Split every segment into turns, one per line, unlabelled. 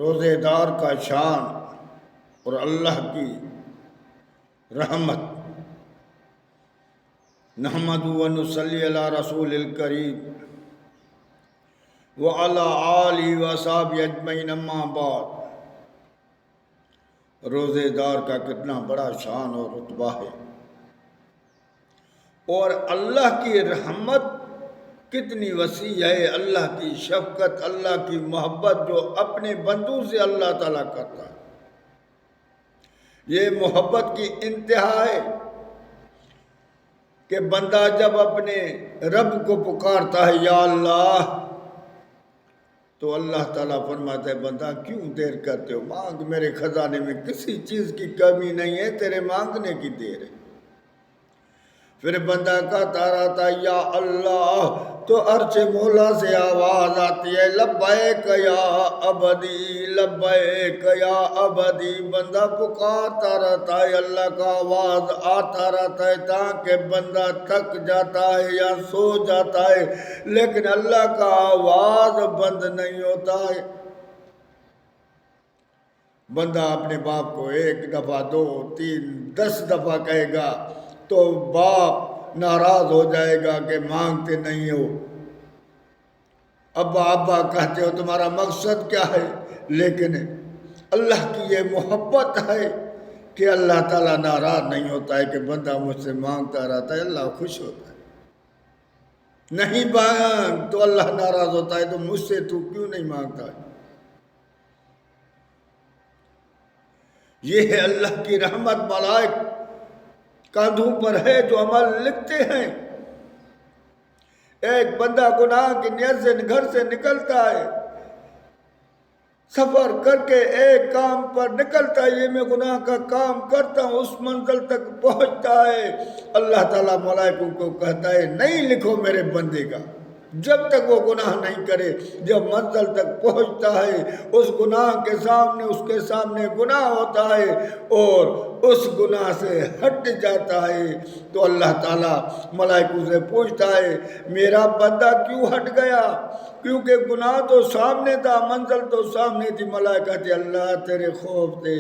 روزے دار کا شان اور اللہ کی رحمت۔ نحمد و نصلی علی رسول الکریم وعلی آلہ و اصحابہ اجمعین، اما بعد۔ روزے دار کا کتنا بڑا شان اور رتبہ ہے، اور اللہ کی رحمت کتنی وسیع ہے، اللہ کی شفقت، اللہ کی محبت جو اپنے بندوں سے اللہ تعالیٰ کرتا ہے۔ یہ محبت کی انتہا ہے کہ بندہ جب اپنے رب کو پکارتا ہے یا اللہ، تو اللہ تعالیٰ فرماتا ہے بندہ کیوں دیر کرتے ہو، مانگ، میرے خزانے میں کسی چیز کی کمی نہیں ہے، تیرے مانگنے کی دیر ہے۔ پھر بندہ کہتا رہتا یا اللہ، تو عرش مولا سے آواز آتی ہے لبیک یا عبدی، لبیک یا عبدی۔ بندہ پکارتا رہتا ہے، اللہ کا آواز آتا رہتا ہے تاکہ بندہ تھک جاتا ہے یا سو جاتا ہے، لیکن اللہ کا آواز بند نہیں ہوتا ہے۔ بندہ اپنے باپ کو 1 دفعہ 2 3 10 دفعہ کہے گا تو باپ ناراض ہو جائے گا کہ مانگتے نہیں ہو، ابا ابا کہتے ہو، تمہارا مقصد کیا ہے؟ لیکن اللہ کی یہ محبت ہے کہ اللہ تعالیٰ ناراض نہیں ہوتا ہے کہ بندہ مجھ سے مانگتا رہتا ہے، اللہ خوش ہوتا ہے۔ نہیں مانگ تو اللہ ناراض ہوتا ہے، تو مجھ سے تو کیوں نہیں مانگتا ہے؟ یہ ہے اللہ کی رحمت۔ ملائک کاندھوں پر ہے جو عمل لکھتے ہیں۔ ایک بندہ گناہ کی نیت سے گھر سے نکلتا ہے، سفر کر کے ایک کام پر نکلتا ہے، یہ میں گناہ کا کام کرتا ہوں، اس منزل تک پہنچتا ہے، اللہ تعالیٰ ملائکوں کو کہتا ہے نہیں لکھو میرے بندے کا، جب تک وہ گناہ نہیں کرے۔ جب منزل تک پہنچتا ہے، اس گناہ کے سامنے، اس کے سامنے گناہ ہوتا ہے اور اس گناہ سے ہٹ جاتا ہے، تو اللہ تعالیٰ ملائکوں سے پوچھتا ہے میرا بندہ کیوں ہٹ گیا؟ کیونکہ گناہ تو سامنے تھا، منزل تو سامنے تھی۔ ملائکہ تھے اللہ تیرے خوف تھے۔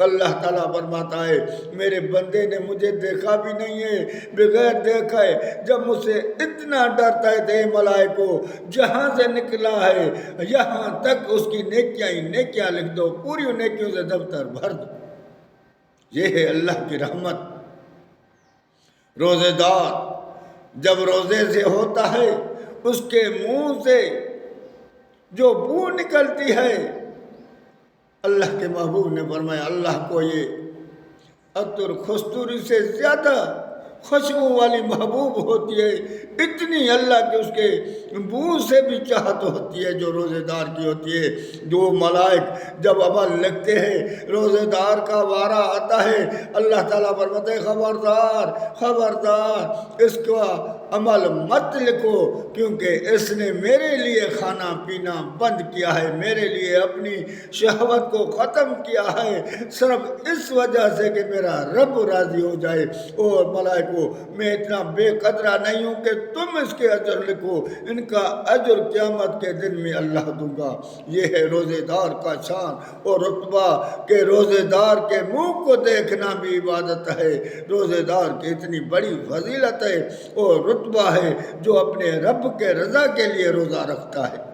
اللہ تعالیٰ فرماتا ہے میرے بندے نے مجھے دیکھا بھی نہیں ہے، بغیر دیکھے جب مجھ سے اتنا ڈرتا ہے تھے ملائکو، جہاں سے نکلا ہے یہاں تک اس کی نیکیاں ہی نیکیاں لکھ دو، پوری نیکیوں سے دفتر بھر دو۔ یہ ہے اللہ کی رحمت۔ روزے دار جب روزے سے ہوتا ہے، اس کے منہ سے جو بو نکلتی ہے، اللہ کے محبوب نے فرمایا اللہ کو یہ عطر کستوری سے زیادہ خوشبو والی محبوب ہوتی ہے، اتنی اللہ کے اس کے بو سے بھی چاہت ہوتی ہے جو روزے دار کی ہوتی ہے۔ جو ملائک جب عمل لکھتے ہیں، روزے دار کا وارہ آتا ہے، اللہ تعالیٰ فرماتے ہیں خبردار خبردار، اس کا عمل مت لکھو، کیونکہ اس نے میرے لیے کھانا پینا بند کیا ہے، میرے لیے اپنی شہوت کو ختم کیا ہے، صرف اس وجہ سے کہ میرا رب راضی ہو جائے۔ اور ملائکو میں اتنا بے قدرہ نہیں ہوں کہ تم اس کے اجر لکھو، ان کا اجر قیامت کے دن میں اللہ دوں گا۔ یہ ہے روزے دار کا شان اور رتبہ کہ روزے دار کے منہ کو دیکھنا بھی عبادت ہے۔ روزے دار کی اتنی بڑی فضیلت ہے اور رتبہ ہے جو اپنے رب کے رضا کے لیے روزہ رکھتا ہے۔